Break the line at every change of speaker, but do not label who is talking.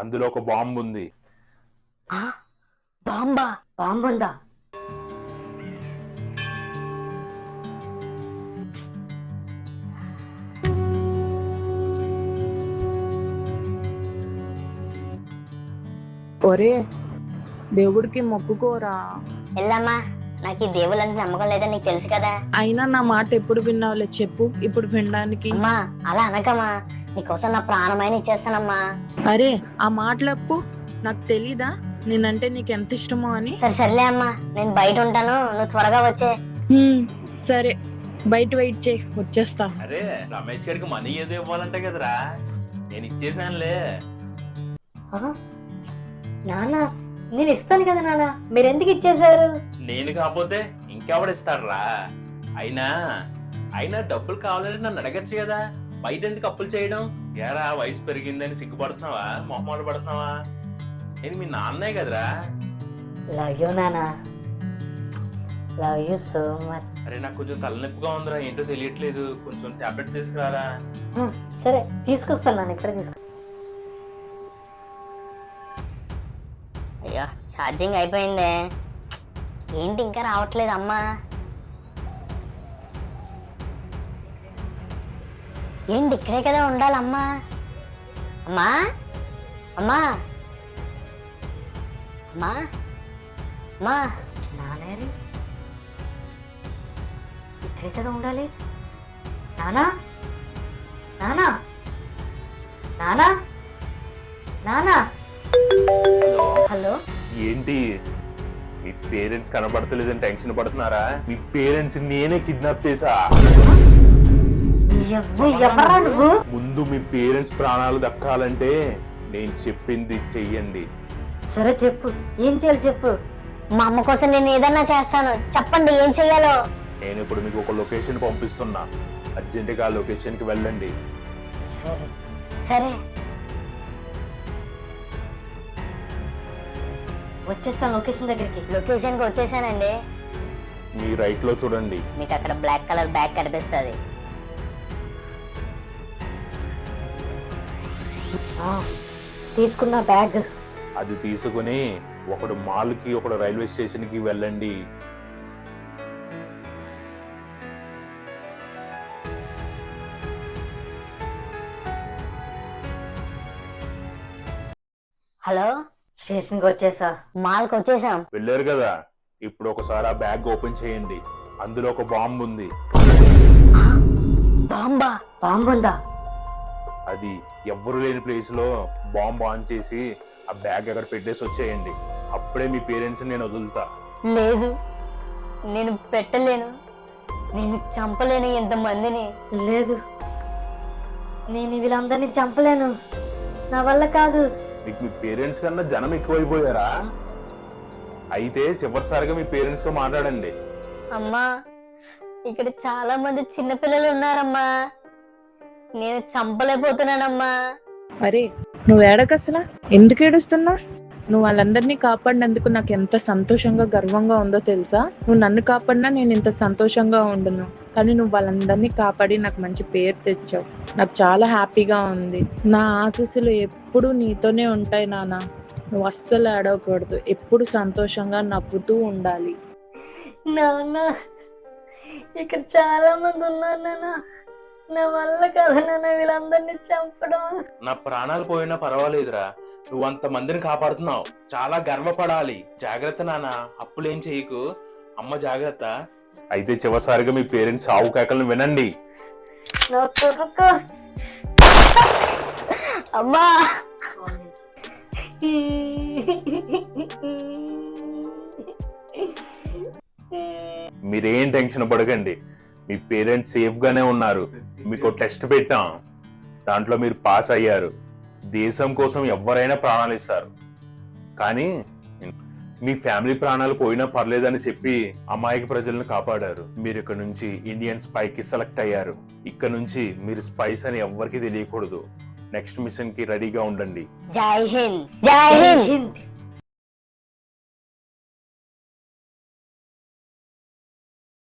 అందులో ఒక బాంబు ఉంది.
బాంబా? బాంబుందా?
ఒరే, దేవుడికి మొక్కుకోరా.
ఎల్లమ్మా, నాకు ఈ దేవుళ్ళంటే నమ్మకం లేదని నీకు తెలుసు కదా.
అయినా నా మాట ఎప్పుడు విన్నావులే చెప్పు, ఇప్పుడు వినడానికి.
అమ్మా అలా అనకమ్మా, నీకోసం నా ప్రాణమైన ఇచ్చేస్తానమ్మా.
అరే, ఆ మాటలప్పు. నాకు తెలీదా నేనంటే నీకు ఎంత ఇష్టమో అని?
సరే సర్లే అమ్మా, నేను బయట ఉంటాను, నువ్వు త్వరగా వచ్చే.
సరే, బయట వెయిట్ చేయి, వచ్చేస్తా.
అరే రమేష్ గారికి మనీ ఏదో ఇవ్వాలంటే కదరా, నేను ఇచ్చేసానులే.
నాన్న, నేను ఇస్తాను కదా నాన్న, మీరు ఎందుకు ఇచ్చేసారు?
నేను కాకపోతే ఇంకెవడిస్తాడ్రా? అయినా అయినా డబ్బులు కావాలంటే నన్ను అడగచ్చు కదా, బయట ఎందుకు అప్పులు చేయడం? ఏరా వయసు పెరిగిందని సిగ్గుపడుతున్నావా, మొహమాట పడుతున్నావా? నేను మీ నాన్నే కదరా.
లవ్ యూ నాన్న, లవ్ యూ సో మచ్.
అరే నాకు కొంచెం తలనొప్పిగా ఉందిరా, ఏంటో తెలియట్లేదు, కొంచెం టాబ్లెట్ తీసుకురారా.
సరే తీసుకొస్తాను నాన్న, ఇక్కడే తీసుకో. అయ్యో ఛార్జింగ్ అయిపోయిందే, ఏంటి ఇంకా రావట్లేదు అమ్మా? ఏంటి ఇక్కడే కదా ఉండాలమ్మా? అమ్మా అమ్మా అమ్మా అమ్మా, నానేరి ఇక్కడే కదా ఉండాలి. నానా నానా నానా నానా. హలో,
ఏంటి మీ పేరెంట్స్ కనబడతలేదని టెన్షన్ పడుతున్నారా? మీ పేరెంట్స్ నేనే కిడ్నాప్ చేశా.
ఎవరా నువ్వు?
ముందు మీ పేరెంట్స్ ప్రాణాలు దక్కాలంటే నేను చెప్పింది చెయ్యండి.
సరే చెప్పు, ఏం చేయాలి చెప్పు. మా అమ్మ కోసం నేను ఏదన్నా చేస్తాను, చెప్పండి ఏం చెయ్యాలో.
నేను ఇప్పుడు మీకు ఒక లొకేషన్ పంపిస్తున్నా, అర్జెంటుగా ఆ లొకేషన్కి వెళ్ళండి.
సరే సరే, వచ్చేస్తాను లొకేషన్ దగ్గరికి. లొకేషన్కి వచ్చేసానండి.
మీ రైట్ లో చూడండి,
మీకు అక్కడ బ్లాక్ కలర్ బ్యాగ్ కనిపిస్తుంది. తీసుకున్న బ్యాగ్.
అది తీసుకుని ఒకడు మాల్ కి ఒకడు రైల్వే స్టేషన్ కి వెళ్ళండి.
హలో, స్టేషన్కి వచ్చేసా, మాల్కి వచ్చేసాం.
వెళ్ళారు కదా, ఇప్పుడు ఒకసారి ఆ బ్యాగ్ ఓపెన్ చేయండి, అందులో ఒక బాంబు ఉంది.
బాంబా? బాంబుందా?
అది ఎవ్వరు లేని ప్లేస్ లో బాంబు ఆన్ చేసి ఆ బ్యాగ్ అక్కడ పెట్టేసి వచ్చేయండి, అప్పుడే మీ పేరెంట్స్ నేను వదులుతా.
లేదు, నేను పెట్టలేను, నేను చంపలేను ఎంతమందిని. లేదు, నేను వీళ్ళందరినీ చంపలేను, నా వల్ల కాదు.
మీకు మీ పేరెంట్స్ కన్నా జనం ఎక్కువైపోయారా? అయితే చివరిసారిగా మీ పేరెంట్స్ తో మాట్లాడండి.
అమ్మా, ఇక్కడ చాలా మంది చిన్నపిల్లలు ఉన్నారమ్మా, నేను చంపలేకపోతున్నానమ్మా.
అరే, నువ్వు ఏడకసలా ఎందుకు ఏడుస్తున్నా? నువ్వు వాళ్ళందరినీ కాపాడినందుకు నాకు ఎంత సంతోషంగా గర్వంగా ఉందో తెలుసా? నువ్వు నన్ను కాపాడినా నేను ఇంత సంతోషంగా ఉండును, కానీ నువ్వు వాళ్ళందరినీ కాపాడి నాకు మంచి పేరు తెచ్చావు. నాకు చాలా హ్యాపీగా ఉంది. నా ఆశీస్సులు ఎప్పుడు నీతోనే ఉంటాయి నాన్న. నువ్వు అస్సలు ఏడవకూడదు, ఎప్పుడు సంతోషంగా నవ్వుతూ ఉండాలి.
నాన్న, ఇక్కడ చాలా మంది ఉన్నారు నాన్న, నా వల్ల కదా నాన్న వీళ్ళందరినీ చంపడం.
నా ప్రాణాలు పోయినా పర్వాలేదురా, నువ్వు అంత మందిని కాపాడుతున్నావు, చాలా గర్వపడాలి. జాగ్రత్త నాన్న, అప్పులేం చేయకు, అమ్మ జాగ్రత్త. అయితే చివరిసారిగా మీ పేరెంట్స్ సావు కేకలను వినండి.
నా కొడుకు. అమ్మా,
మీరేం టెన్షన్ పడకండి, మీ పేరెంట్స్ సేఫ్ గానే ఉన్నారు. మీకు టెస్ట్ పెట్టాం, దాంట్లో మీరు పాస్ అయ్యారు. దేశం కోసం ఎవరైనా ప్రాణాలు ఇస్తారు, కానీ మీ ఫ్యామిలీ ప్రాణాలు పోయినా పర్లేదని చెప్పి అమాయక ప్రజలను కాపాడారు. మీరు ఇక్కడ నుంచి ఇండియన్ స్పై కి సెలెక్ట్ అయ్యారు. ఇక్కడ నుంచి మీరు స్పైస్ అని ఎవ్వరికి తెలియకూడదు. నెక్స్ట్ మిషన్ కి రెడీగా ఉండండి.
జై హింద్. జై హింద్.